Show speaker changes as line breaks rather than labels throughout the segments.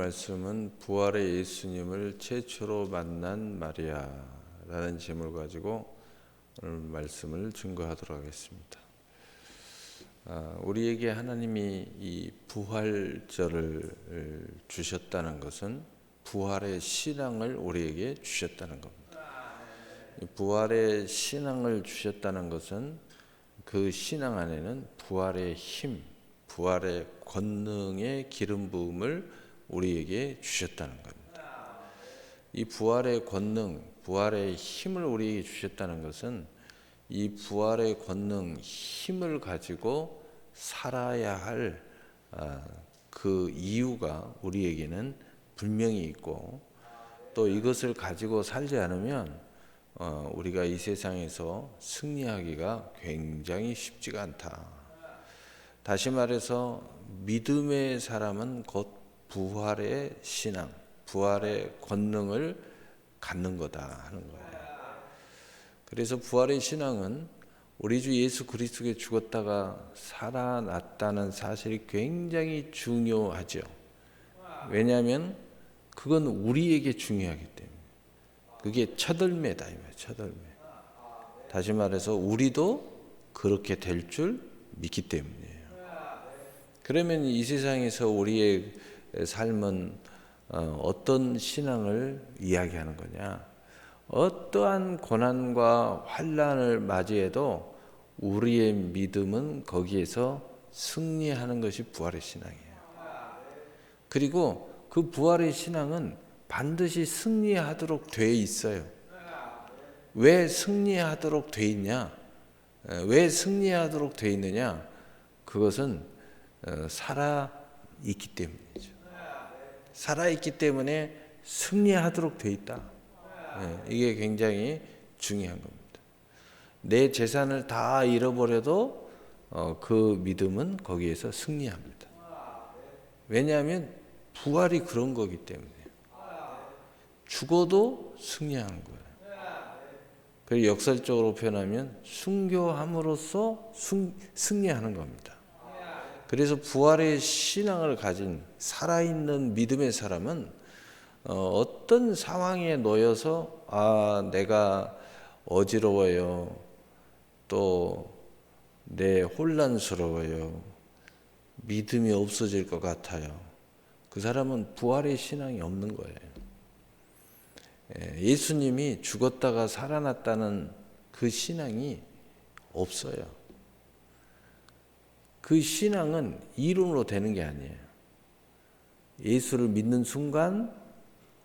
말씀은 부활의 예수님을 최초로 만난 마리아라는 제목을 가지고 오늘 말씀을 증거하도록 하겠습니다. 우리에게 하나님이 이 부활절을 주셨다는 것은 부활의 신앙을 우리에게 주셨다는 겁니다. 부활의 신앙을 주셨다는 것은 그 신앙 안에는 부활의 힘, 부활의 권능의 기름 부음을 우리에게 주셨다는 겁니다. 이 부활의 권능, 부활의 힘을 우리에게 주셨다는 것은 이 부활의 권능, 힘을 가지고 살아야 할 그 이유가 우리에게는 분명히 있고, 또 이것을 가지고 살지 않으면 우리가 이 세상에서 승리하기가 굉장히 쉽지가 않다. 다시 말해서 믿음의 사람은 곧 부활의 신앙, 부활의 권능을 갖는 거다 하는 거예요. 그래서 부활의 신앙은 우리 주 예수 그리스도께 죽었다가 살아났다는 사실이 굉장히 중요하죠. 왜냐하면 그건 우리에게 중요하기 때문에. 그게 첫열매다, 첫열매. 다시 말해서 우리도 그렇게 될 줄 믿기 때문이에요. 그러면 이 세상에서 우리의 삶은 어떤 신앙을 이야기하는 거냐? 어떠한 고난과 환난을 맞이해도 우리의 믿음은 거기에서 승리하는 것이 부활의 신앙이에요. 그리고 그 부활의 신앙은 반드시 승리하도록 되어 있어요. 왜 승리하도록 되어 있냐? 왜 승리하도록 되어 있느냐? 그것은 살아있기 때문이죠. 살아있기 때문에 승리하도록 되어 있다. 이게 굉장히 중요한 겁니다. 내 재산을 다 잃어버려도 그 믿음은 거기에서 승리합니다. 왜냐하면 부활이 그런 거기 때문에. 죽어도 승리하는 거예요. 그리고 역설적으로 표현하면 순교함으로써 승리하는 겁니다. 그래서 부활의 신앙을 가진 살아있는 믿음의 사람은 어떤 상황에 놓여서 내가 어지러워요, 또 내 혼란스러워요, 믿음이 없어질 것 같아요, 그 사람은 부활의 신앙이 없는 거예요. 예수님이 죽었다가 살아났다는 그 신앙이 없어요. 그 신앙은 이론으로 되는 게 아니에요. 예수를 믿는 순간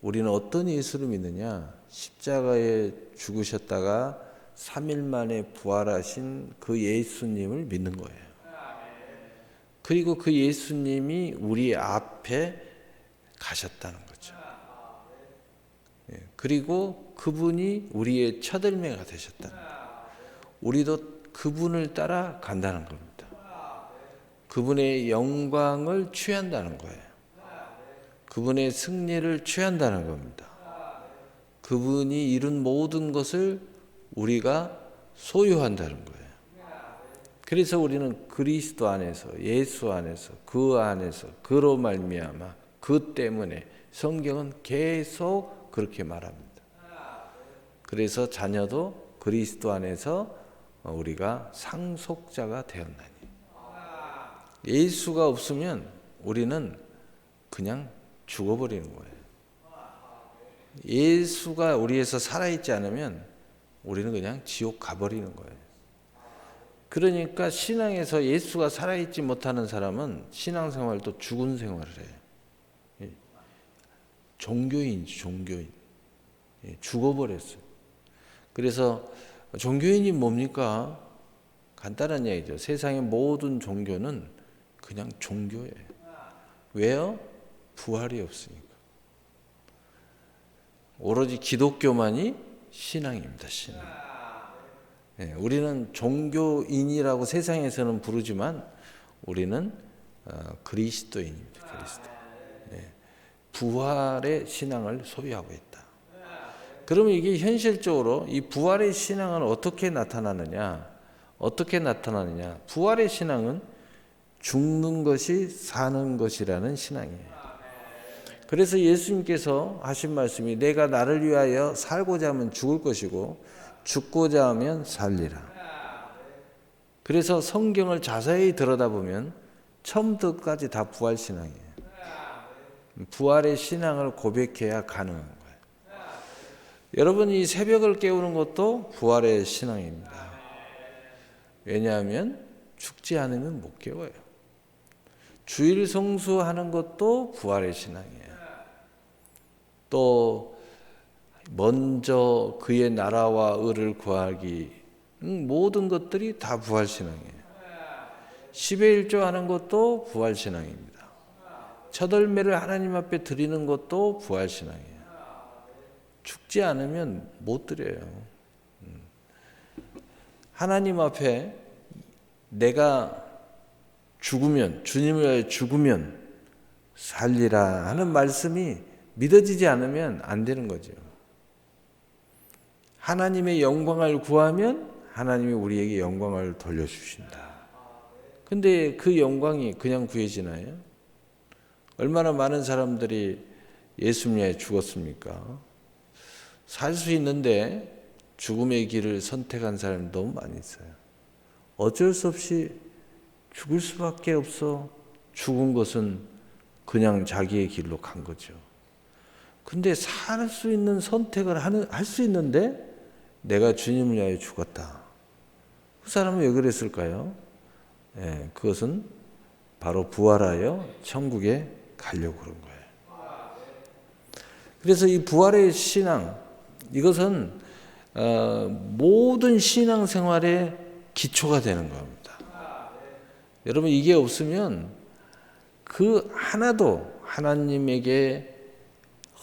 우리는 어떤 예수를 믿느냐? 십자가에 죽으셨다가 3일 만에 부활하신 그 예수님을 믿는 거예요. 그리고 그 예수님이 우리 앞에 가셨다는 거죠. 그리고 그분이 우리의 첫열매가 되셨다는 거예요. 우리도 그분을 따라 간다는 겁니다. 그분의 영광을 취한다는 거예요. 그분의 승리를 취한다는 겁니다. 그분이 이룬 모든 것을 우리가 소유한다는 거예요. 그래서 우리는 그리스도 안에서, 예수 안에서, 그 안에서, 그로 말미암아, 그 때문에 성경은 계속 그렇게 말합니다. 그래서 자녀도 그리스도 안에서 우리가 상속자가 되었나니. 예수가 없으면 우리는 그냥 죽어버리는 거예요. 예수가 우리에서 살아있지 않으면 우리는 그냥 지옥 가버리는 거예요. 그러니까 신앙에서 예수가 살아있지 못하는 사람은 신앙생활도 죽은 생활을 해요. 종교인이지, 종교인. 죽어버렸어요. 그래서 종교인이 뭡니까? 간단한 얘기죠. 세상의 모든 종교는 그냥 종교예요. 왜요? 부활이 없으니까. 오로지 기독교만이 신앙입니다. 신앙. 우리는 종교인이라고 세상에서는 부르지만 우리는 그리스도인입니다. 그리스도. 부활의 신앙을 소유하고 있다. 그러면 이게 현실적으로 이 부활의 신앙은 어떻게 나타나느냐? 어떻게 나타나느냐? 부활의 신앙은 죽는 것이 사는 것이라는 신앙이에요. 그래서 예수님께서 하신 말씀이 내가 나를 위하여 살고자 하면 죽을 것이고 죽고자 하면 살리라. 그래서 성경을 자세히 들여다보면 처음부터 끝까지 다 부활신앙이에요. 부활의 신앙을 고백해야 가능한 거예요. 여러분, 이 새벽을 깨우는 것도 부활의 신앙입니다. 왜냐하면 죽지 않으면 못 깨워요. 주일 성수하는 것도 부활의 신앙이에요. 또 먼저 그의 나라와 의를 구하기, 모든 것들이 다 부활신앙이에요. 10의 1조 하는 것도 부활신앙입니다. 첫 열매를 하나님 앞에 드리는 것도 부활신앙이에요. 죽지 않으면 못 드려요. 하나님 앞에 내가 죽으면, 주님을 위하여 죽으면 살리라 하는 말씀이 믿어지지 않으면 안 되는 거죠. 하나님의 영광을 구하면 하나님이 우리에게 영광을 돌려주신다. 근데 그 영광이 그냥 구해지나요? 얼마나 많은 사람들이 예수님 위하여 죽었습니까? 살 수 있는데 죽음의 길을 선택한 사람이 너무 많이 있어요. 어쩔 수 없이 죽을 수밖에 없어. 죽은 것은 그냥 자기의 길로 간 거죠. 근데 살 수 있는 선택을 할 수 있는데 내가 주님을 위하여 죽었다. 그 사람은 왜 그랬을까요? 그것은 바로 부활하여 천국에 가려고 그런 거예요. 그래서 이 부활의 신앙, 이것은 모든 신앙생활의 기초가 되는 겁니다. 여러분, 이게 없으면 그 하나도 하나님에게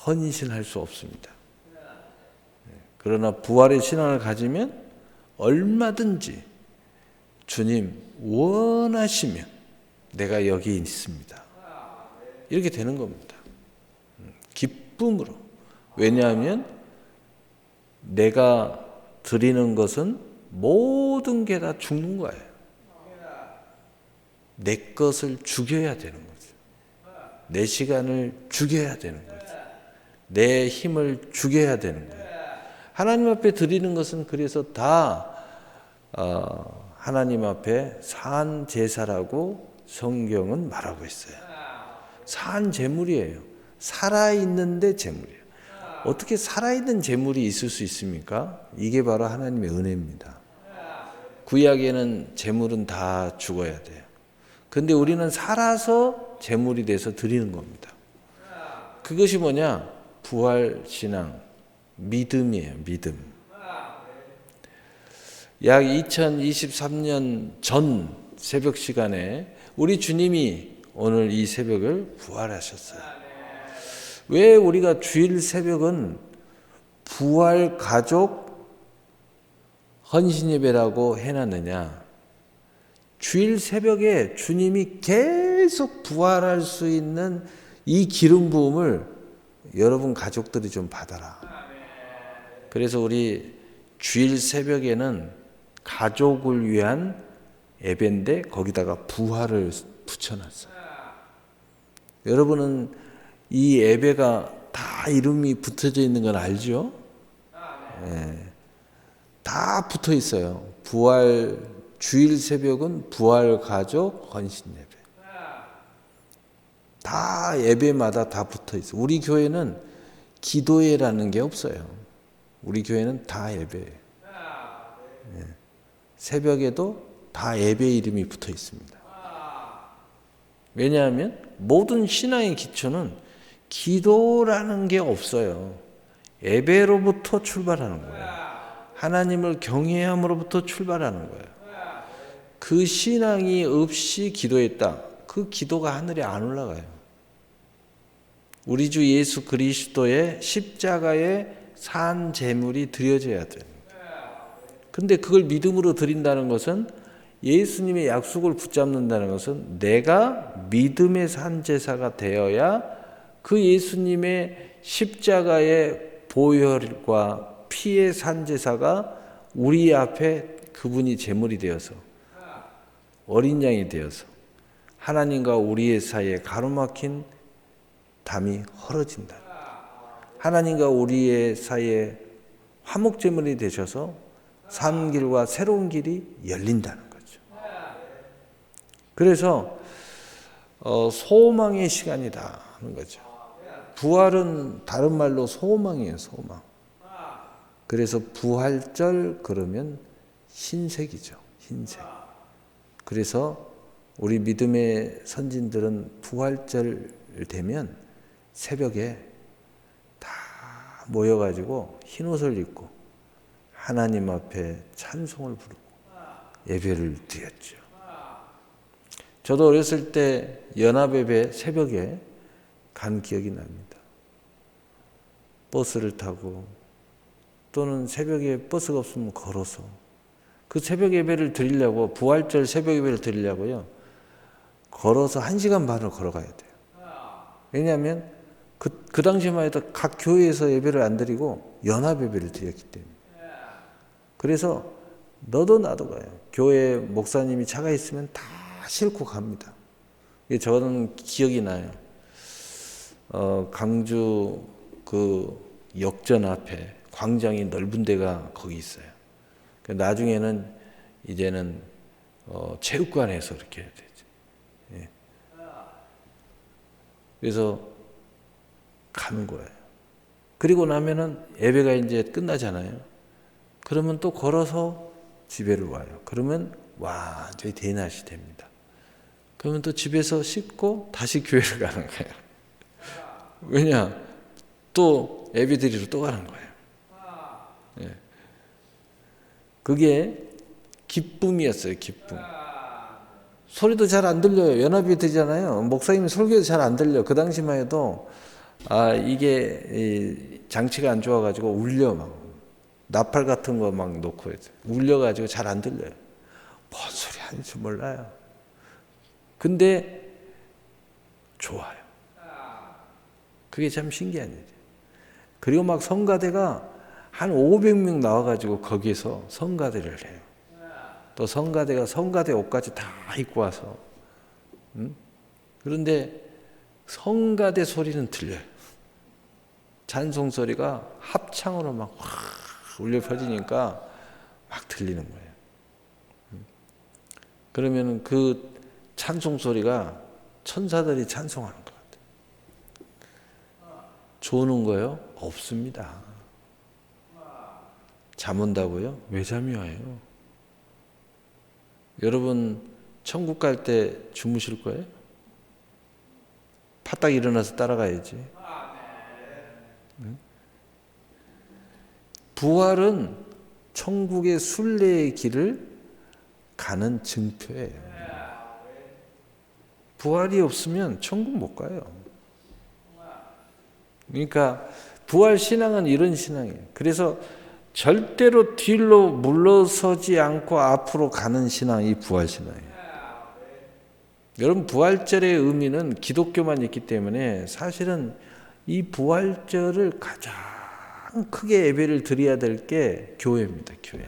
헌신할 수 없습니다. 그러나 부활의 신앙을 가지면 얼마든지 주님 원하시면 내가 여기 있습니다. 이렇게 되는 겁니다. 기쁨으로. 왜냐하면 내가 드리는 것은 모든 게 다 죽는 거예요. 내 것을 죽여야 되는 거죠. 내 시간을 죽여야 되는 거죠. 내 힘을 죽여야 되는 거예요. 하나님 앞에 드리는 것은 그래서 다 하나님 앞에 산 제사라고 성경은 말하고 있어요. 산 제물이에요. 살아있는데 제물이에요. 어떻게 살아있는 제물이 있을 수 있습니까? 이게 바로 하나님의 은혜입니다. 구약에는 제물은 다 죽어야 돼요. 근데 우리는 살아서 제물이 돼서 드리는 겁니다. 그것이 뭐냐? 부활신앙, 믿음이에요. 믿음. 약 2023년 전 새벽 시간에 우리 주님이 오늘 이 새벽을 부활하셨어요. 왜 우리가 주일 새벽은 부활 가족 헌신 예배라고 해놨느냐? 주일 새벽에 주님이 계속 부활할 수 있는 이 기름 부음을 여러분 가족들이 좀 받아라. 그래서 우리 주일 새벽에는 가족을 위한 예배인데 거기다가 부활을 붙여놨어요. 여러분은 이 예배가 다 이름이 붙어져 있는 건 알죠? 다 붙어 있어요. 부활 주일 새벽은 부활 가족 헌신 예배. 다 예배마다 다 붙어 있어요. 우리 교회는 기도회라는 게 없어요. 우리 교회는 다 예배예요. 새벽에도 다 예배 이름이 붙어 있습니다. 왜냐하면 모든 신앙의 기초는 기도라는 게 없어요. 예배로부터 출발하는 거예요. 하나님을 경외함으로부터 출발하는 거예요. 그 신앙이 없이 기도했다. 그 기도가 하늘에 안 올라가요. 우리 주 예수 그리스도의 십자가의 산 제물이 드려져야 돼요. 근데 그걸 믿음으로 드린다는 것은 예수님의 약속을 붙잡는다는 것은 내가 믿음의 산 제사가 되어야 그 예수님의 십자가의 보혈과 피의 산 제사가 우리 앞에 그분이 제물이 되어서 어린 양이 되어서 하나님과 우리의 사이에 가로막힌 담이 헐어진다. 하나님과 우리의 사이에 화목제물이 되셔서 산 길과 새로운 길이 열린다는 거죠. 그래서 소망의 시간이다 하는 거죠. 부활은 다른 말로 소망이에요. 소망. 그래서 부활절 그러면 흰색이죠. 흰색. 그래서 우리 믿음의 선진들은 부활절 되면 새벽에 다 모여가지고 흰 옷을 입고 하나님 앞에 찬송을 부르고 예배를 드렸죠. 저도 어렸을 때 연합예배 새벽에 간 기억이 납니다. 버스를 타고 또는 새벽에 버스가 없으면 걸어서 그 새벽 예배를 드리려고 부활절 새벽 예배를 드리려고요. 걸어서 1시간 반을 걸어가야 돼요. 왜냐하면 그 당시만 해도 각 교회에서 예배를 안 드리고 연합 예배를 드렸기 때문에. 그래서 너도 나도 가요. 교회 목사님이 차가 있으면 다 싣고 갑니다. 저는 기억이 나요. 강주 그 역전 앞에 광장이 넓은 데가 거기 있어요. 나중에는 이제는 체육관에서 이렇게 해야 되죠. 예. 그래서 가는 거예요. 그리고 나면은 예배가 이제 끝나잖아요. 그러면 또 걸어서 집에를 와요. 그러면 완전히 대낮이 됩니다. 그러면 또 집에서 씻고 다시 교회를 가는 거예요. 왜냐? 또 예배 드리러 또 가는 거예요. 예. 그게 기쁨이었어요. 기쁨. 소리도 잘 안 들려요. 연합이 되잖아요. 목사님 설교도 잘 안 들려. 그 당시만 해도 이게 장치가 안 좋아가지고 울려 막 나팔 같은 거 막 놓고 울려가지고 잘 안 들려요. 뭔 소리 하는지 몰라요. 근데 좋아요. 그게 참 신기한 일이에요. 그리고 막 성가대가 한 500명 나와가지고 거기서 성가대를 해요. 또 성가대가 성가대 옷까지 다 입고 와서 그런데 성가대 소리는 들려요. 찬송 소리가 합창으로 막 확 울려 퍼지니까 막 들리는 거예요. 그러면 그 찬송 소리가 천사들이 찬송하는 것 같아요. 조는 거요? 없습니다. 잠 온다고요? 왜 잠이 와요? 여러분 천국 갈 때 주무실 거예요? 파딱 일어나서 따라가야지. 응? 부활은 천국의 순례의 길을 가는 증표예요. 부활이 없으면 천국 못 가요. 그러니까 부활 신앙은 이런 신앙이에요. 그래서 절대로 뒤로 물러서지 않고 앞으로 가는 신앙이 부활 신앙이에요. 여러분 부활절의 의미는 기독교만 있기 때문에 사실은 이 부활절을 가장 크게 예배를 드려야 될 게 교회입니다. 교회.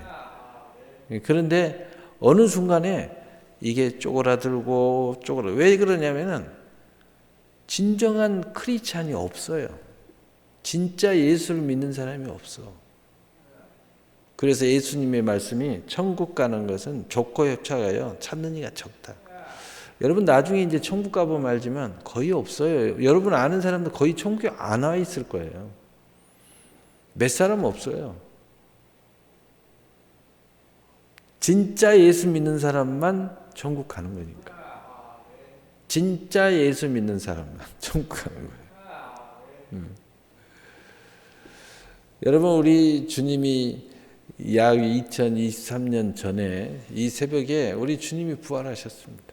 그런데 어느 순간에 이게 쪼그라들고 왜 그러냐면은 진정한 크리스찬이 없어요. 진짜 예수를 믿는 사람이 없어. 그래서 예수님의 말씀이 천국 가는 것은 좁고 협착하여 찾는 이가 적다. 여러분 나중에 이제 천국 가보면 알지만 거의 없어요. 여러분 아는 사람들 거의 천국에 안 와 있을 거예요. 몇 사람 없어요. 진짜 예수 믿는 사람만 천국 가는 거니까. 진짜 예수 믿는 사람만 천국 가는 거예요. 여러분 우리 주님이 약 2023년 전에 이 새벽에 우리 주님이 부활하셨습니다.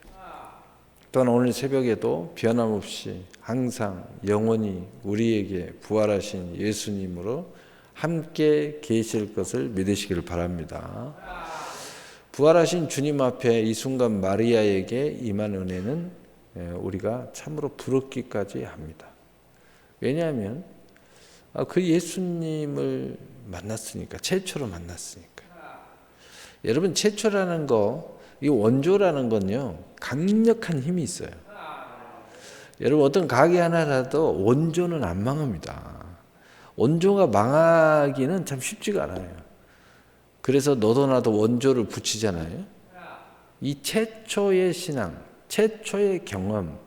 또한 오늘 새벽에도 변함없이 항상 영원히 우리에게 부활하신 예수님으로 함께 계실 것을 믿으시길 바랍니다. 부활하신 주님 앞에 이 순간 마리아에게 임한 은혜는 우리가 참으로 부럽기까지 합니다. 왜냐하면 그 예수님을 만났으니까, 최초로 만났으니까. 여러분 최초라는 거, 이 원조라는 건요 강력한 힘이 있어요. 여러분 어떤 가게 하나라도 원조는 안 망합니다. 원조가 망하기는 참 쉽지가 않아요. 그래서 너도 나도 원조를 붙이잖아요. 이 최초의 신앙, 최초의 경험,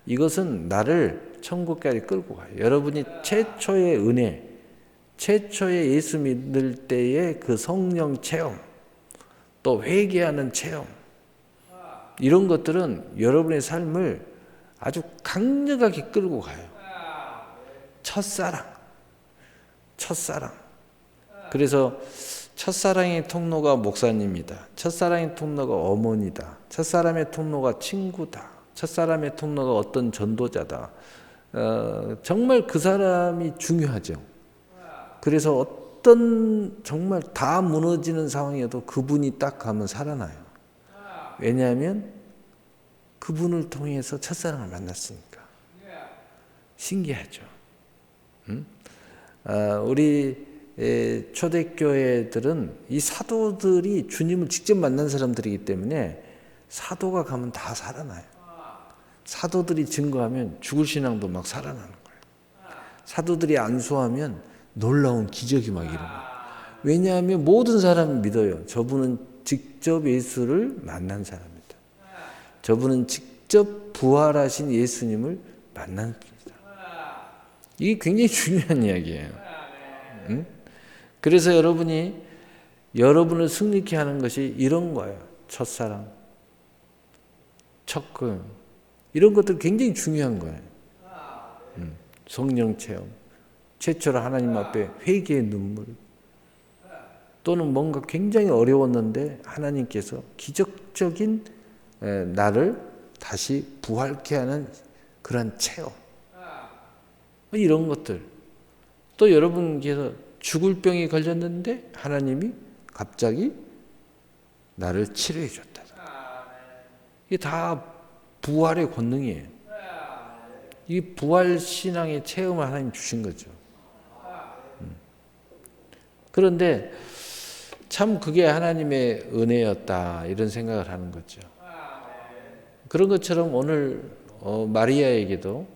이것은 나를 천국까지 끌고 가요. 여러분이 최초의 은혜, 최초의 예수 믿을 때의 그 성령 체험, 또 회개하는 체험, 이런 것들은 여러분의 삶을 아주 강력하게 끌고 가요. 첫사랑. 그래서 첫사랑의 통로가 목사님이다. 첫사랑의 통로가 어머니다. 첫사랑의 통로가 친구다. 첫사랑의 통로가 어떤 전도자다. 정말 그 사람이 중요하죠. 그래서 어떤 정말 다 무너지는 상황에도 그분이 딱 가면 살아나요. 왜냐하면 그분을 통해서 첫사랑을 만났으니까. 신기하죠. 우리 초대교회들은 이 사도들이 주님을 직접 만난 사람들이기 때문에 사도가 가면 다 살아나요. 사도들이 증거하면 죽을 신앙도 막 살아나는 거예요. 사도들이 안수하면 놀라운 기적이 막 일어나요. 왜냐하면 모든 사람이 믿어요. 저분은 직접 예수를 만난 사람이다. 저분은 직접 부활하신 예수님을 만난 분이다. 이게 굉장히 중요한 이야기예요. 응? 그래서 여러분을 승리케 하는 것이 이런 거예요. 첫사랑, 첫금, 이런 것들 굉장히 중요한 거예요. 성령 체험, 최초로 하나님 앞에 회개의 눈물, 또는 뭔가 굉장히 어려웠는데 하나님께서 기적적인 나를 다시 부활케 하는 그런 체험, 이런 것들. 또 여러분께서 죽을 병이 걸렸는데 하나님이 갑자기 나를 치료해 줬다. 이게 다 부활의 권능이에요. 이 부활 신앙의 체험을 하나님 주신 거죠. 그런데 참 그게 하나님의 은혜였다, 이런 생각을 하는 거죠. 그런 것처럼 오늘 마리아에게도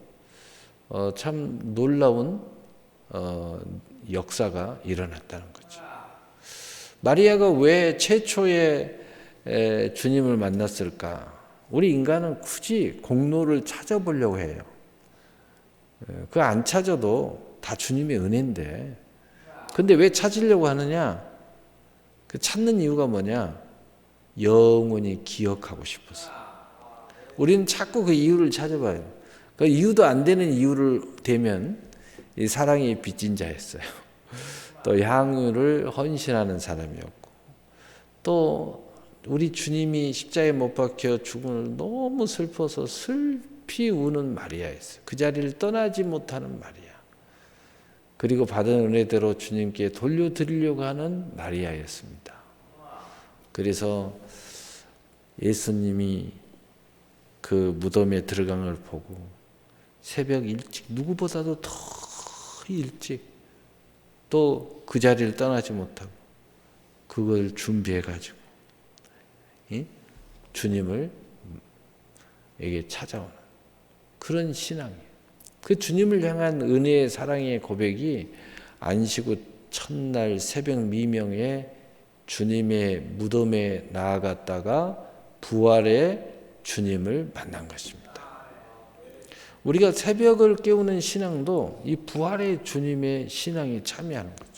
참 놀라운 역사가 일어났다는 거죠. 마리아가 왜 최초의 주님을 만났을까? 우리 인간은 굳이 공로를 찾아보려고 해요. 그거 안 찾아도 다 주님의 은혜인데, 근데 왜 찾으려고 하느냐? 그 찾는 이유가 뭐냐? 영원히 기억하고 싶어서. 우리는 자꾸 그 이유를 찾아봐요. 그 이유도 안 되는 이유를 대면 이 사랑이 빚진 자였어요. 또 향유를 헌신하는 사람이었고, 또 우리 주님이 십자가에 못 박혀 죽음을 너무 슬퍼서 슬피 우는 마리아였어요. 그 자리를 떠나지 못하는 마리아. 그리고 받은 은혜대로 주님께 돌려드리려고 하는 마리아였습니다. 그래서 예수님이 그 무덤에 들어간 걸 보고 새벽 일찍, 누구보다도 더 일찍, 또 그 자리를 떠나지 못하고 그걸 준비해가지고 주님을 에게 찾아오는 그런 신앙이에요. 그 주님을 향한 은혜의 사랑의 고백이 안식 후 첫날 새벽 미명에 주님의 무덤에 나아갔다가 부활의 주님을 만난 것입니다. 우리가 새벽을 깨우는 신앙도 이 부활의 주님의 신앙에 참여하는 거죠.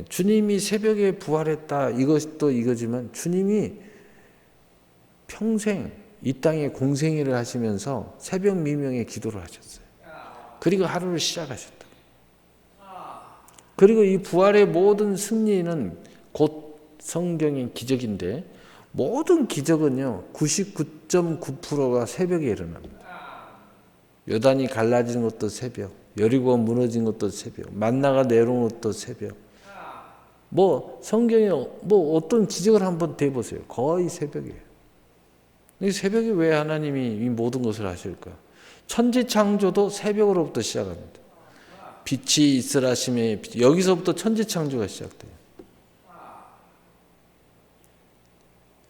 주님이 새벽에 부활했다, 이것도 이거지만 주님이 평생 이 땅에 공생애를 하시면서 새벽 미명에 기도를 하셨어요. 그리고 하루를 시작하셨다. 그리고 이 부활의 모든 승리는 곧 성경의 기적인데, 모든 기적은요 99.9%가 새벽에 일어납니다. 요단이 갈라진 것도 새벽, 여리고가 무너진 것도 새벽, 만나가 내려온 것도 새벽. 성경에 어떤 기적을 한번 대보세요. 거의 새벽이에요. 이 새벽에 왜 하나님이 이 모든 것을 하실까? 천지 창조도 새벽으로부터 시작합니다. 빛이 있으라 하심에 여기서부터 천지 창조가 시작돼요.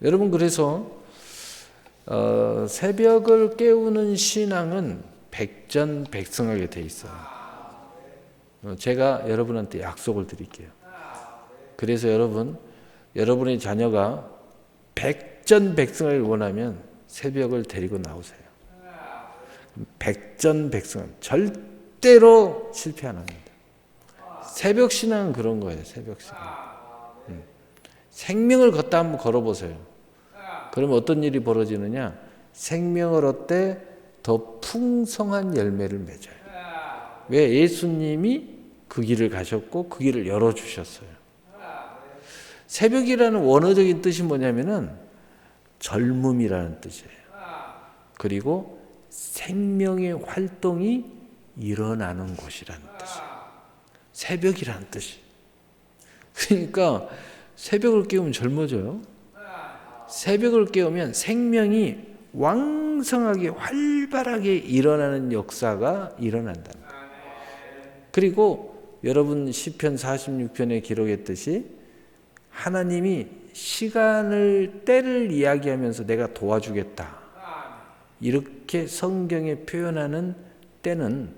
여러분, 그래서 새벽을 깨우는 신앙은 백전백승하게 돼 있어요. 제가 여러분한테 약속을 드릴게요. 그래서 여러분의 자녀가 백전백승을 원하면 새벽을 데리고 나오세요. 백전백승 절대로 실패 안 합니다. 새벽 신앙은 그런 거예요. 새벽 신앙. 생명을 걷다 한번 걸어보세요. 그러면 어떤 일이 벌어지느냐? 생명을 얻되 더 풍성한 열매를 맺어요. 왜? 예수님이 그 길을 가셨고 그 길을 열어주셨어요. 새벽이라는 원어적인 뜻이 뭐냐면은 젊음이라는 뜻이에요. 그리고 생명의 활동이 일어나는 곳이라는 뜻이에요. 새벽이라는 뜻이. 그러니까 새벽을 깨우면 젊어져요. 새벽을 깨우면 생명이 왕성하게 활발하게 일어나는 역사가 일어난다는 거예요. 그리고 여러분 시편 46편에 기록했듯이 하나님이 시간을 때를 이야기하면서 내가 도와주겠다. 이렇게 성경에 표현하는 때는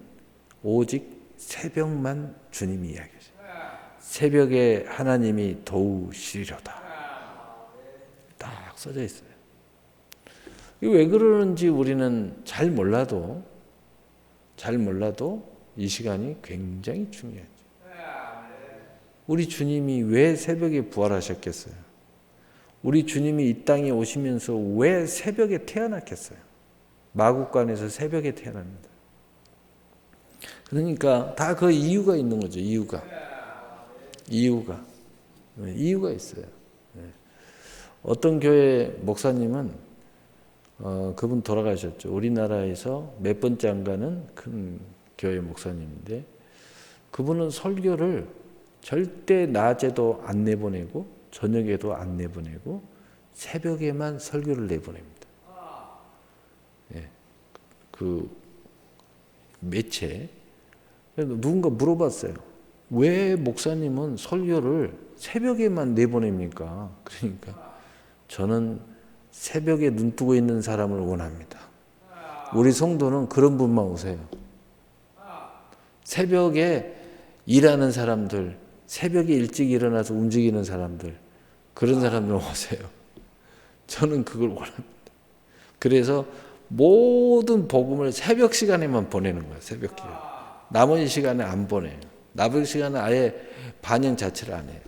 오직 새벽만 주님이 이야기하셔요. 새벽에 하나님이 도우시리로다. 딱 써져 있어요. 왜 그러는지 우리는 잘 몰라도 이 시간이 굉장히 중요하죠. 우리 주님이 왜 새벽에 부활하셨겠어요? 우리 주님이 이 땅에 오시면서 왜 새벽에 태어났겠어요? 마국간에서 새벽에 태어납니다. 그러니까 다 그 이유가 있는 거죠. 이유가 있어요. 어떤 교회 목사님은 그분 돌아가셨죠. 우리나라에서 몇 번째 안 가는 큰 교회 목사님인데 그분은 설교를 절대 낮에도 안 내보내고 저녁에도 안 내보내고 새벽에만 설교를 내보냅니다. 그 매체 누군가 물어봤어요. 왜 목사님은 설교를 새벽에만 내보냅니까? 그러니까 저는 새벽에 눈 뜨고 있는 사람을 원합니다. 우리 성도는 그런 분만 오세요. 새벽에 일하는 사람들, 새벽에 일찍 일어나서 움직이는 사람들, 그런 사람들 오세요. 저는 그걸 원합니다. 그래서 모든 복음을 새벽 시간에만 보내는 거예요. 새벽 기도. 나머지 시간에 안 보내요. 나머지 시간에 아예 반영 자체를 안 해요.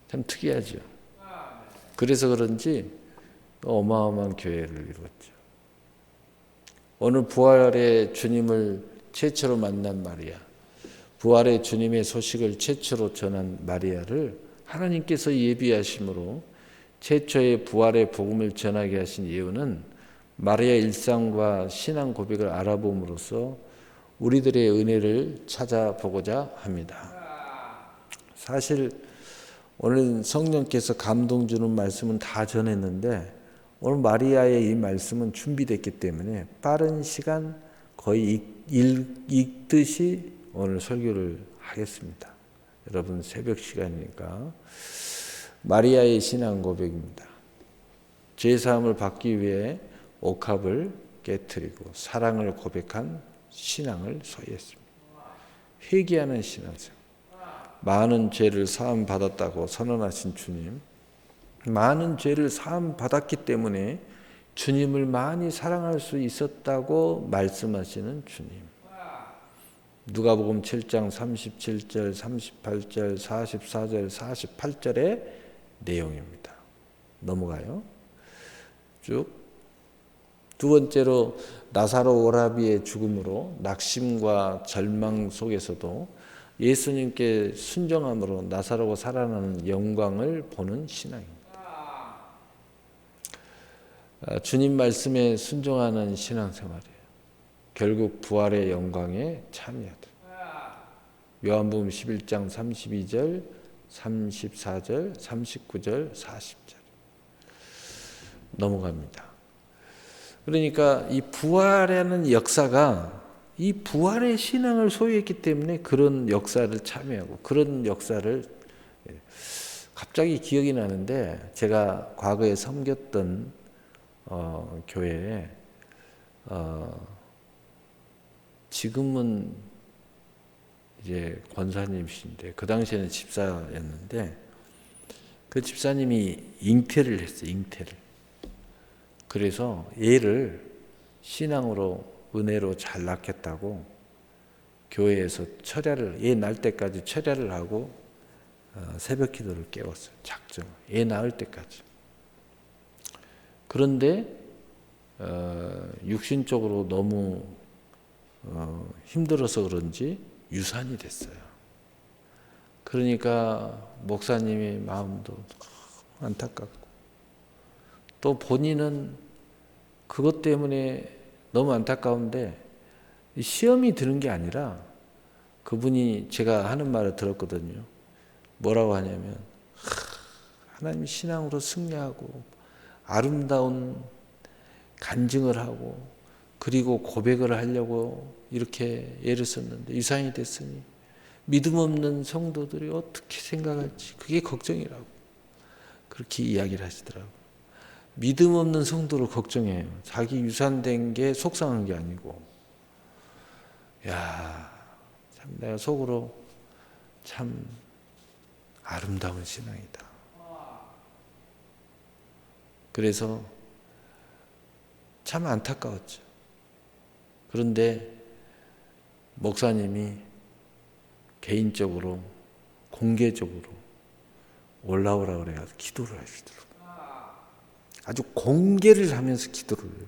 참 특이하죠. 그래서 그런지 어마어마한 교회를 이루었죠. 오늘 부활의 주님을 최초로 만난 마리아, 부활의 주님의 소식을 최초로 전한 마리아를 하나님께서 예비하심으로 최초의 부활의 복음을 전하게 하신 이유는 마리아의 일상과 신앙 고백을 알아봄으로써 우리들의 은혜를 찾아보고자 합니다. 사실 오늘 성령께서 감동 주는 말씀은 다 전했는데 오늘 마리아의 이 말씀은 준비됐기 때문에 빠른 시간 거의 읽듯이 오늘 설교를 하겠습니다. 여러분 새벽 시간이니까 마리아의 신앙 고백입니다. 죄사함을 받기 위해 옥합을 깨트리고 사랑을 고백한 신앙을 소유했습니다. 회개하는 신앙생활. 많은 죄를 사함 받았다고 선언하신 주님, 많은 죄를 사함 받았기 때문에 주님을 많이 사랑할 수 있었다고 말씀하시는 주님. 누가복음 7장 37절, 38절, 44절, 48절의 내용입니다. 넘어가요. 쭉. 두 번째로 나사로 오라비의 죽음으로 낙심과 절망 속에서도 예수님께 순종함으로 나사로가 살아나는 영광을 보는 신앙입니다. 주님 말씀에 순종하는 신앙생활이에요. 결국 부활의 영광에 참여하다. 요한복음 11장 32절, 34절, 39절, 40절 넘어갑니다. 그러니까 이 부활이라는 역사가 이 부활의 신앙을 소유했기 때문에 그런 역사를 참여하고 그런 역사를 갑자기 기억이 나는데 제가 과거에 섬겼던 교회에 지금은 이제 권사님이신데 그 당시에는 집사였는데 그 집사님이 잉태를 했어요. 잉태를. 그래서 얘를 신앙으로 은혜로 잘 낳겠다고 교회에서 철야를 얘 낳을 때까지 철야를 하고 새벽 기도를 깨웠어요. 작정. 얘 낳을 때까지. 그런데 육신적으로 너무 힘들어서 그런지 유산이 됐어요. 그러니까 목사님의 마음도 안타깝고 또 본인은 그것 때문에 너무 안타까운데 시험이 드는 게 아니라 그분이 제가 하는 말을 들었거든요. 뭐라고 하냐면 하나님 신앙으로 승리하고 아름다운 간증을 하고 그리고 고백을 하려고 이렇게 애를 썼는데 유산이 됐으니 믿음 없는 성도들이 어떻게 생각할지 그게 걱정이라고 그렇게 이야기를 하시더라고요. 믿음 없는 성도를 걱정해요. 자기 유산된 게 속상한 게 아니고 야, 참 내가 속으로 참 아름다운 신앙이다. 그래서 참 안타까웠죠. 그런데 목사님이 개인적으로 공개적으로 올라오라 그래가지고 기도를 하시더라고요. 아주 공개를 하면서 기도를 해요.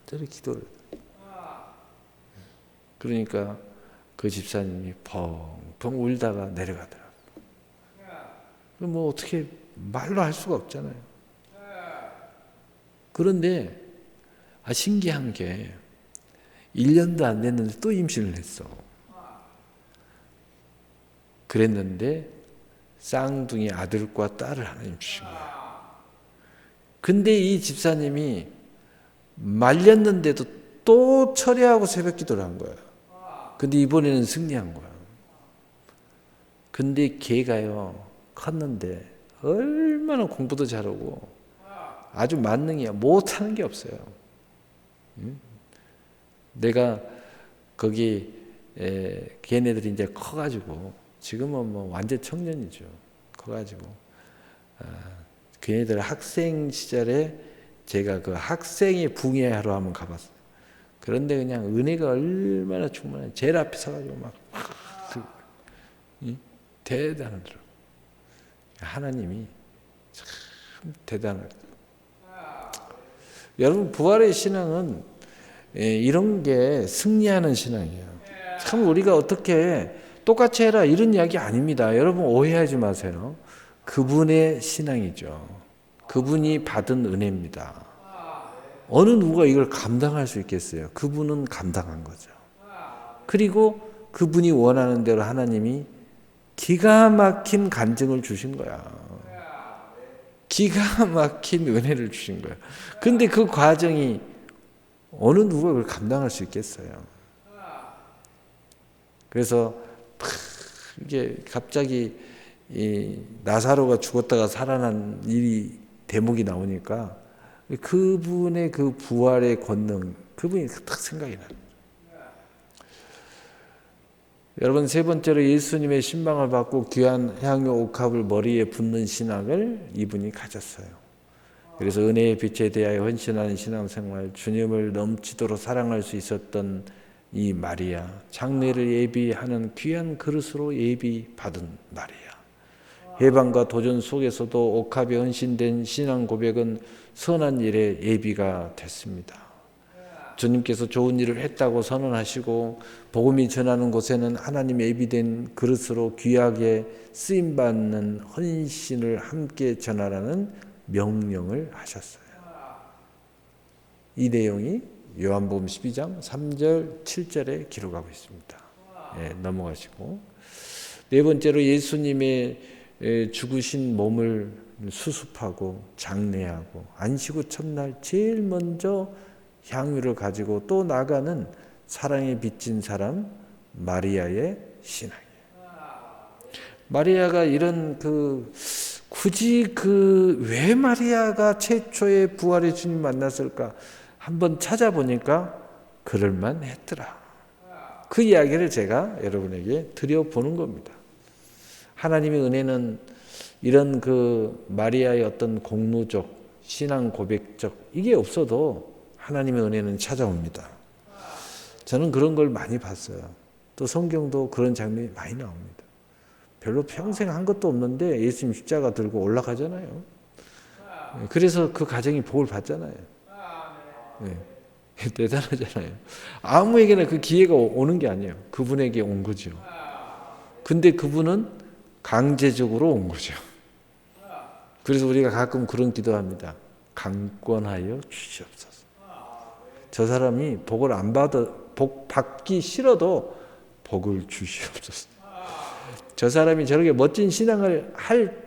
저를 기도를. 그러니까 그 집사님이 펑펑 울다가 내려가더라고요. 뭐 어떻게 말로 할 수가 없잖아요. 그런데 신기한 게 1년도 안 됐는데 또 임신을 했어. 그랬는데 쌍둥이 아들과 딸을 하나님 주신 거야. 근데 이 집사님이 말렸는데도 또 철회하고 새벽 기도를 한 거야. 근데 이번에는 승리한 거야. 근데 걔가요 컸는데 얼마나 공부도 잘하고 아주 만능이야. 못하는 게 없어요. 내가 거기 걔네들이 이제 커가지고 지금은 뭐 완전 청년이죠. 커가지고 걔네들 학생 시절에 제가 그 학생의 붕괴하러 한번 가봤어요. 그런데 그냥 은혜가 얼마나 충만해. 제일 앞에 서가지고 막 대단하더라고요. 하나님이 참 대단하다. 여러분 부활의 신앙은 이런 게 승리하는 신앙이에요. 참 우리가 어떻게 똑같이 해라 이런 이야기 아닙니다. 여러분 오해하지 마세요. 그분의 신앙이죠. 그분이 받은 은혜입니다. 어느 누가 이걸 감당할 수 있겠어요? 그분은 감당한 거죠. 그리고 그분이 원하는 대로 하나님이 기가 막힌 간증을 주신 거야. 기가 막힌 은혜를 주신 거야. 근데 그 과정이 어느 누가 그걸 감당할 수 있겠어요? 그래서 이게 갑자기 이 나사로가 죽었다가 살아난 일이 대목이 나오니까 그분의 그 부활의 권능, 그분이 딱 생각이 나요. 여러분 세 번째로 예수님의 신방을 받고 귀한 향유 옥합을 머리에 붓는 신앙을 이분이 가졌어요. 그래서 은혜의 빛에 대하여 헌신하는 신앙생활, 주님을 넘치도록 사랑할 수 있었던 이 마리아, 장례를 예비하는 귀한 그릇으로 예비받은 마리아. 해방과 도전 속에서도 옥합에 헌신된 신앙 고백은 선한 일에 예비가 됐습니다. 주님께서 좋은 일을 했다고 선언하시고 복음이 전하는 곳에는 하나님 예비된 그릇으로 귀하게 쓰임받는 헌신을 함께 전하라는 명령을 하셨어요. 이 내용이 요한복음 12장 3절 7절에 기록하고 있습니다. 넘어가시고 네 번째로 예수님의 죽으신 몸을 수습하고 장례하고 안식 후 첫날 제일 먼저 향유를 가지고 또 나가는 사랑에 빚진 사람 마리아의 신앙이에요. 마리아가 이런 그 굳이 왜 마리아가 최초의 부활의 주님 만났을까? 한번 찾아보니까 그럴만 했더라. 그 이야기를 제가 여러분에게 드려보는 겁니다. 하나님의 은혜는 이런 마리아의 어떤 공로적, 신앙 고백적, 이게 없어도 하나님의 은혜는 찾아옵니다. 저는 그런 걸 많이 봤어요. 또 성경도 그런 장면이 많이 나옵니다. 별로 평생 한 것도 없는데 예수님 십자가 들고 올라가잖아요. 그래서 그 가정이 복을 받잖아요. 네. 대단하잖아요. 아무에게나 그 기회가 오는 게 아니에요. 그분에게 온 거죠. 근데 그분은 강제적으로 온 거죠. 그래서 우리가 가끔 그런 기도합니다. 강권하여 주시옵소서. 저 사람이 복 받기 싫어도 복을 주시옵소서. 저 사람이 저렇게 멋진 신앙을 할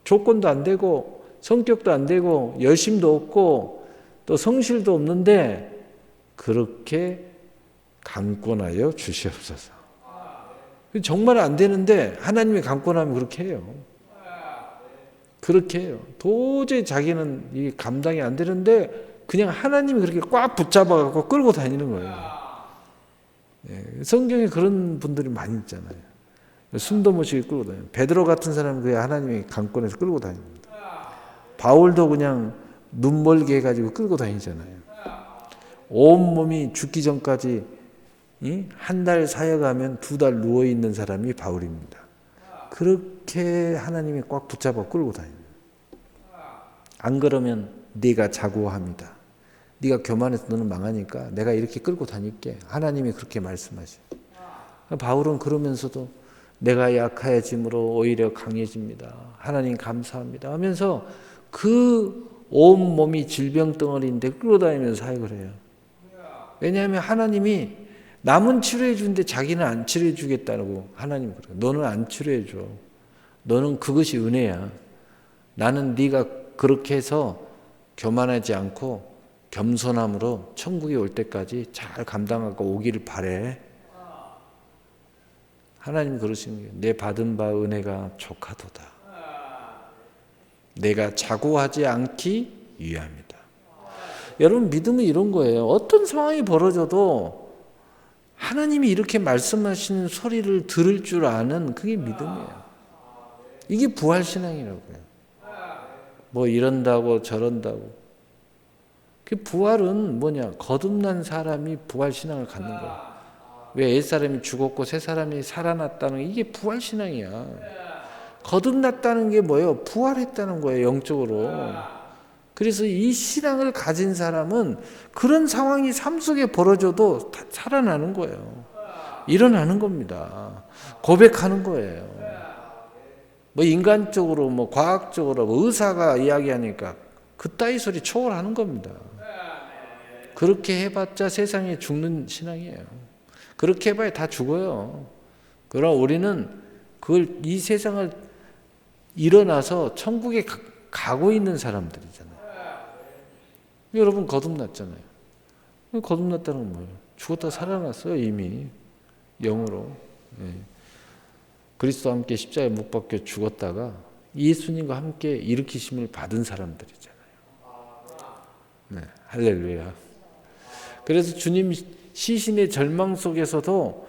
조건도 안 되고 성격도 안 되고 열심도 없고 또 성실도 없는데 그렇게 강권하여 주시옵소서. 정말 안 되는데 하나님이 강권하면 그렇게 해요. 그렇게 해요. 도저히 자기는 이게 감당이 안 되는데 그냥 하나님이 그렇게 꽉 붙잡아갖고 끌고 다니는 거예요. 성경에 그런 분들이 많이 있잖아요. 숨도 못 쉬게 끌고 다녀요. 베드로 같은 사람은 그냥 하나님이 강권해서 끌고 다닙니다. 바울도 그냥 눈멀게 해가지고 끌고 다니잖아요. 온몸이 죽기 전까지 한 달 사역하면 2달 누워있는 사람이 바울입니다. 그렇게 하나님이 꽉 붙잡아 끌고 다닙니다. 안 그러면 네가 자고합니다. 네가 교만해서 너는 망하니까 내가 이렇게 끌고 다닐게. 하나님이 그렇게 말씀하셔요. 바울은 그러면서도 내가 약해짐으로 오히려 강해집니다. 하나님 감사합니다 하면서 그 온몸이 질병덩어리인데 끌고 다니면서 사역을 해요. 왜냐하면 하나님이 남은 치료해 주는데 자기는 안 치료해 주겠다고 하나님 그래요. 너는 안 치료해 줘. 너는 그것이 은혜야. 나는 네가 그렇게 해서 교만하지 않고 겸손함으로 천국에 올 때까지 잘 감당하고 오기를 바래. 하나님 그러시는 거예요. 내 받은 바 은혜가 족하도다. 내가 자고하지 않기 위함이다. 여러분 믿음은 이런 거예요. 어떤 상황이 벌어져도 하나님이 이렇게 말씀하시는 소리를 들을 줄 아는 그게 믿음이에요. 이게 부활신앙이라고요. 뭐 이런다고 저런다고. 그 부활은 뭐냐? 거듭난 사람이 부활신앙을 갖는 거예요. 왜 옛사람이 죽었고 새사람이 살아났다는 게 이게 부활신앙이야. 거듭났다는 게 뭐예요? 부활했다는 거예요. 영적으로. 그래서 이 신앙을 가진 사람은 그런 상황이 삶 속에 벌어져도 살아나는 거예요. 일어나는 겁니다. 고백하는 거예요. 뭐 인간적으로 뭐 과학적으로 뭐 의사가 이야기하니까 그따위 소리 초월하는 겁니다. 그렇게 해봤자 세상에 죽는 신앙이에요. 그렇게 해봐야 다 죽어요. 그럼 우리는 이 세상을 일어나서 천국에 가고 있는 사람들이잖아요. 여러분 거듭났잖아요. 거듭났다는 건 뭐예요? 죽었다 살아났어요. 이미 영으로. 그리스도와 함께 십자가에 못 박혀 죽었다가 예수님과 함께 일으키심을 받은 사람들이잖아요. 네, 할렐루야. 그래서 주님 시신의 절망 속에서도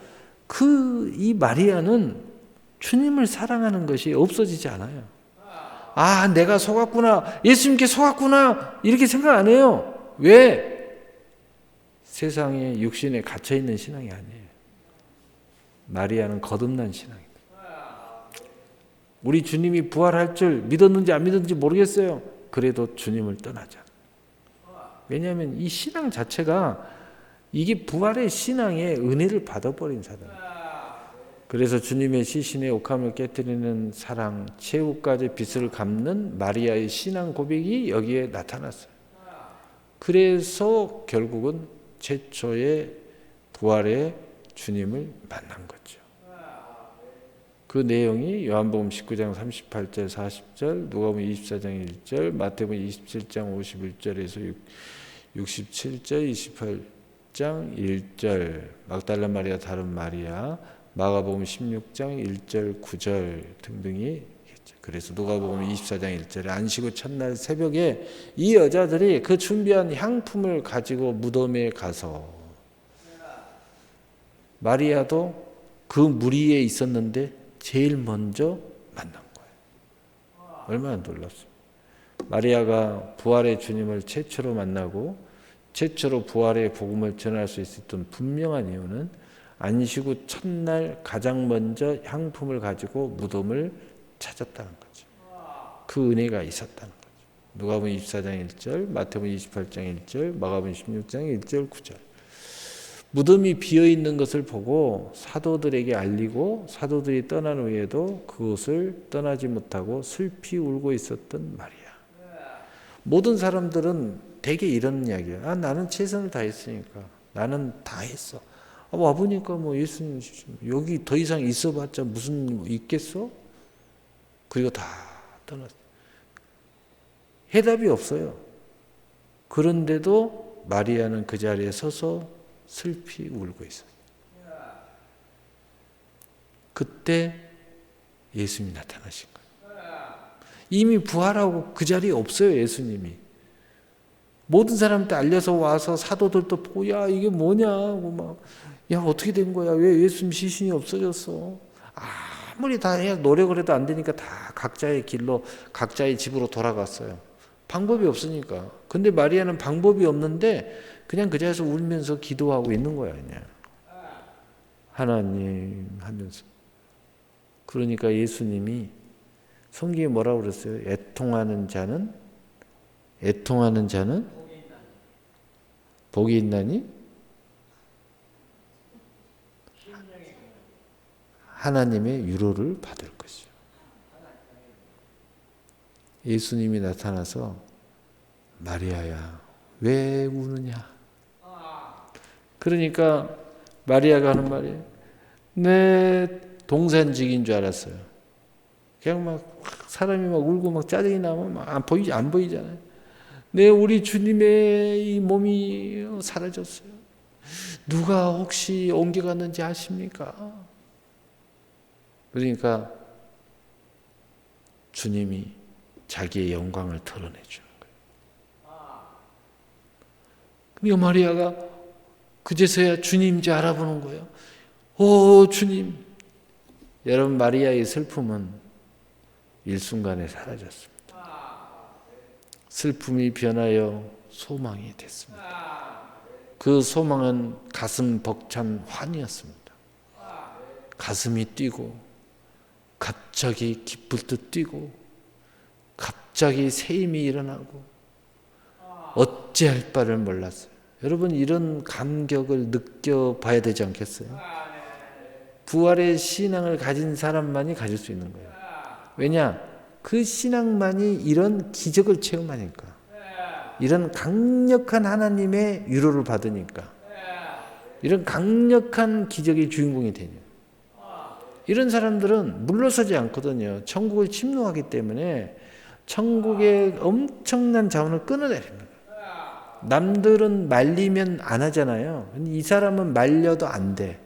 이 마리아는 주님을 사랑하는 것이 없어지지 않아요. 아, 내가 속았구나. 예수님께 속았구나. 이렇게 생각 안 해요. 왜? 세상에 육신에 갇혀있는 신앙이 아니에요. 마리아는 거듭난 신앙입니다. 우리 주님이 부활할 줄 믿었는지 안 믿었는지 모르겠어요. 그래도 주님을 떠나자. 왜냐하면 이 신앙 자체가 이게 부활의 신앙의 은혜를 받아버린 사람이에요. 그래서 주님의 시신의 옥함을 깨뜨리는 사랑, 최후까지 빚을 갚는 마리아의 신앙 고백이 여기에 나타났어요. 그래서 결국은 최초의 부활의 주님을 만난 거죠. 그 내용이 요한복음 19장 38절 40절, 누가복음 24장 1절, 마태복음 27장 51절에서 67절 28장 1절, 막달라 마리아 다른 마리아, 마가복음 16장 1절 9절 등등이 그래서 누가복음 24장 1절에 안식 후 첫날 새벽에 이 여자들이 그 준비한 향품을 가지고 무덤에 가서, 마리아도 그 무리에 있었는데 제일 먼저 만난 거예요. 얼마나 놀랍습니까? 마리아가 부활의 주님을 최초로 만나고 최초로 부활의 복음을 전할 수 있었던 분명한 이유는 안식 후 첫날 가장 먼저 향품을 가지고 무덤을 찾았다는 거죠. 그 은혜가 있었다는 거죠. 누가복음 24장 1절, 마태복음 28장 1절, 마가복음 16장 1절, 9절. 무덤이 비어있는 것을 보고 사도들에게 알리고 사도들이 떠난 후에도 그곳을 떠나지 못하고 슬피 울고 있었던 마리아. 모든 사람들은 대개 이런 이야기야. 나는 최선을 다했으니까. 나는 다 했어. 와보니까 예수님 여기 더 이상 있어봤자 무슨 있겠어? 그리고 다 떠났어. 해답이 없어요. 그런데도 마리아는 그 자리에 서서 슬피 울고 있어요. 그때 예수님이 나타나신 거예요. 이미 부활하고 그 자리에 없어요. 예수님이. 모든 사람한테 알려서 와서 사도들도 보고 야 이게 뭐냐고 야 어떻게 된 거야? 왜 예수님 시신이 없어졌어? 아무리 다 해야 노력을 해도 안 되니까 다 각자의 길로 각자의 집으로 돌아갔어요. 방법이 없으니까. 근데 마리아는 방법이 없는데 그냥 그 자리에서 울면서 기도하고 있는 거야. 그냥 하나님 하면서. 그러니까 예수님이 성경에 뭐라고 그랬어요? 애통하는 자는 복이 있나니 하나님의 위로를 받을 것이요. 예수님이 나타나서 마리아야 왜 우느냐? 그러니까 마리아가 하는 말이 내 동산직인 줄 알았어요. 그냥 사람이 울고 짜증이 나면 안 보이잖아요. 네, 우리 주님의 이 몸이 사라졌어요. 누가 혹시 옮겨갔는지 아십니까? 그러니까 주님이 자기의 영광을 드러내 주는 거예요. 그러니까 마리아가 그제서야 주님인지 알아보는 거예요. 오 주님. 여러분 마리아의 슬픔은 일순간에 사라졌습니다. 슬픔이 변하여 소망이 됐습니다. 그 소망은 가슴 벅찬 환희였습니다. 가슴이 뛰고 갑자기 기쁠 듯 뛰고 갑자기 새 힘이 일어나고 어찌할 바를 몰랐어요. 여러분 이런 감격을 느껴봐야 되지 않겠어요? 부활의 신앙을 가진 사람만이 가질 수 있는 거예요. 왜냐? 그 신앙만이 이런 기적을 체험하니까. 이런 강력한 하나님의 위로를 받으니까. 이런 강력한 기적의 주인공이 되냐. 이런 사람들은 물러서지 않거든요. 천국을 침노하기 때문에 천국의 엄청난 자원을 끊어내립니다. 남들은 말리면 안 하잖아요. 이 사람은 말려도 안 돼.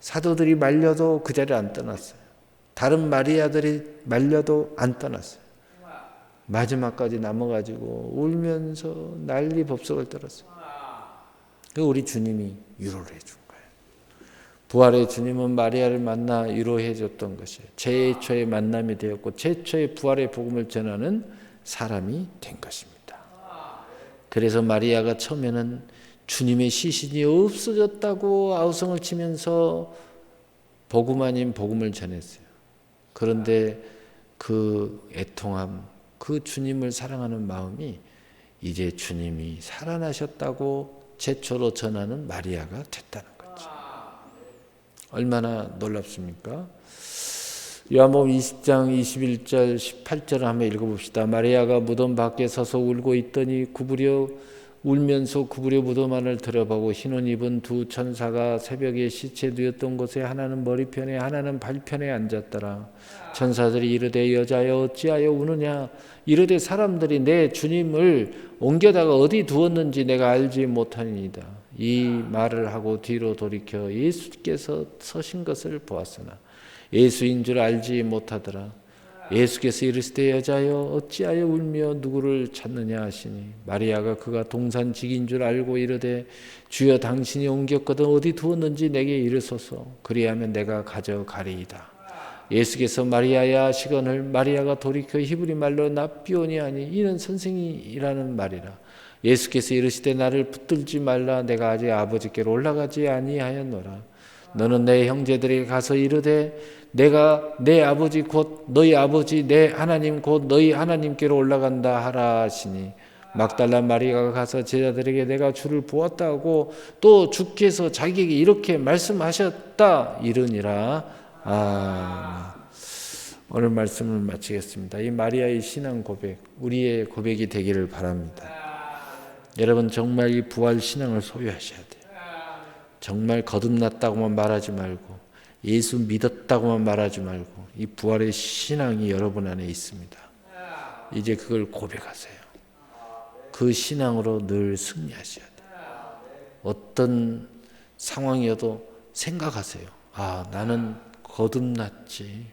사도들이 말려도 그 자리를 안 떠났어요. 다른 마리아들이 말려도 안 떠났어요. 마지막까지 남아가지고 울면서 난리 법석을 떨었어요. 우리 주님이 위로를 해준 거예요. 부활의 주님은 마리아를 만나 위로해 줬던 것이에요. 최초의 만남이 되었고 최초의 부활의 복음을 전하는 사람이 된 것입니다. 그래서 마리아가 처음에는 주님의 시신이 없어졌다고 아우성을 치면서 복음 아닌 복음을 전했어요. 그런데 그 애통함, 그 주님을 사랑하는 마음이 이제 주님이 살아나셨다고 최초로 전하는 마리아가 됐다는 거죠. 얼마나 놀랍습니까? 요한복음 20장 21절 18절을 한번 읽어봅시다. 마리아가 무덤 밖에 서서 울고 있더니 울면서 구부려 무덤 안을 들여다보고 흰 옷 입은 두 천사가 새벽에 시체 누였던 곳에 하나는 머리편에 하나는 발편에 앉았더라. 천사들이 이르되 여자여 어찌하여 우느냐? 이르되 사람들이 내 주님을 옮겨다가 어디 두었는지 내가 알지 못하니이다. 이 말을 하고 뒤로 돌이켜 예수께서 서신 것을 보았으나 예수인 줄 알지 못하더라. 예수께서 이르시되 여자여 어찌하여 울며 누구를 찾느냐 하시니 마리아가 그가 동산직인 줄 알고 이르되 주여 당신이 옮겼거든 어디 두었는지 내게 이르소서 그리하면 내가 가져가리이다. 예수께서 마리아야 하시거늘 마리아가 돌이켜 히브리 말로 납비오니 하니 이는 선생이라는 말이라. 예수께서 이르시되 나를 붙들지 말라 내가 아직 아버지께로 올라가지 아니하였노라. 너는 내 형제들에게 가서 이르되 내가 내 아버지 곧 너희 아버지 내 하나님 곧 너희 하나님께로 올라간다 하라 하시니 막달라 마리아가 가서 제자들에게 내가 주를 보았다 하고 또 주께서 자기에게 이렇게 말씀하셨다 이르니라. 오늘 말씀을 마치겠습니다. 이 마리아의 신앙 고백 우리의 고백이 되기를 바랍니다. 여러분 정말 이 부활 신앙을 소유하셔야 돼요. 정말 거듭났다고만 말하지 말고 예수 믿었다고만 말하지 말고 이 부활의 신앙이 여러분 안에 있습니다. 이제 그걸 고백하세요. 그 신앙으로 늘 승리하셔야 돼요. 어떤 상황이어도 생각하세요. 나는 거듭났지.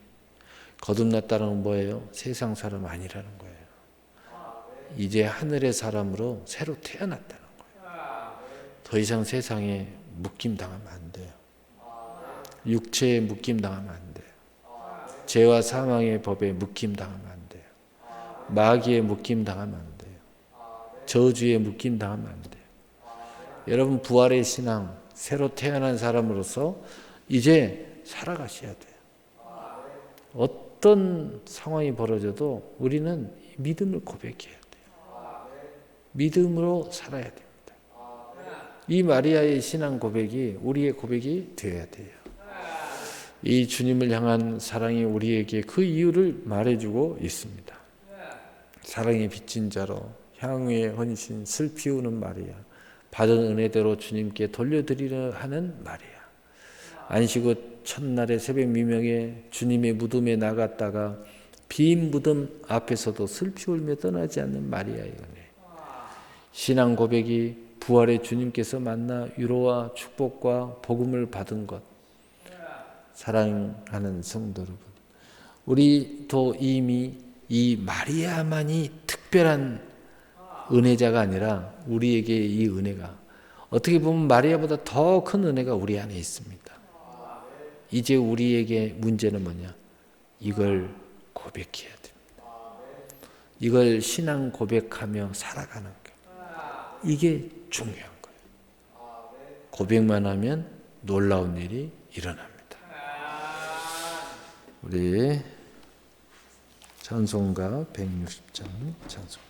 거듭났다는 건 뭐예요? 세상 사람 아니라는 거예요. 이제 하늘의 사람으로 새로 태어났다는 거예요. 더 이상 세상에 묶임당하면 안 돼요. 육체에 묶임당하면 안 돼요. 죄와 사망의 법에 묶임당하면 안 돼요. 마귀에 묶임당하면 안 돼요. 저주에 묶임당하면 안 돼요. 여러분 부활의 신앙, 새로 태어난 사람으로서 이제 살아가셔야 돼요. 어떤 상황이 벌어져도 우리는 믿음을 고백해야 돼요. 믿음으로 살아야 됩니다. 이 마리아의 신앙 고백이 우리의 고백이 되어야 돼요. 이 주님을 향한 사랑이 우리에게 그 이유를 말해주고 있습니다. 사랑의 빚진 자로 향후의 헌신 슬피 우는 마리아, 받은 은혜대로 주님께 돌려드리려 하는 마리아, 안식 후 첫날의 새벽 미명에 주님의 무덤에 나갔다가 빈 무덤 앞에서도 슬피 울며 떠나지 않는 마리아의 은혜, 신앙 고백이 부활의 주님께서 만나 위로와 축복과 복음을 받은 것. 사랑하는 성도 여러분, 우리도 이미 이 마리아만이 특별한 은혜자가 아니라 우리에게 이 은혜가 어떻게 보면 마리아보다 더 큰 은혜가 우리 안에 있습니다. 이제 우리에게 문제는 뭐냐? 이걸 고백해야 됩니다. 이걸 신앙 고백하며 살아가는 거. 이게 중요한 거예요. 고백만 하면 놀라운 일이 일어납니다. 우리 찬송가 160장 찬송.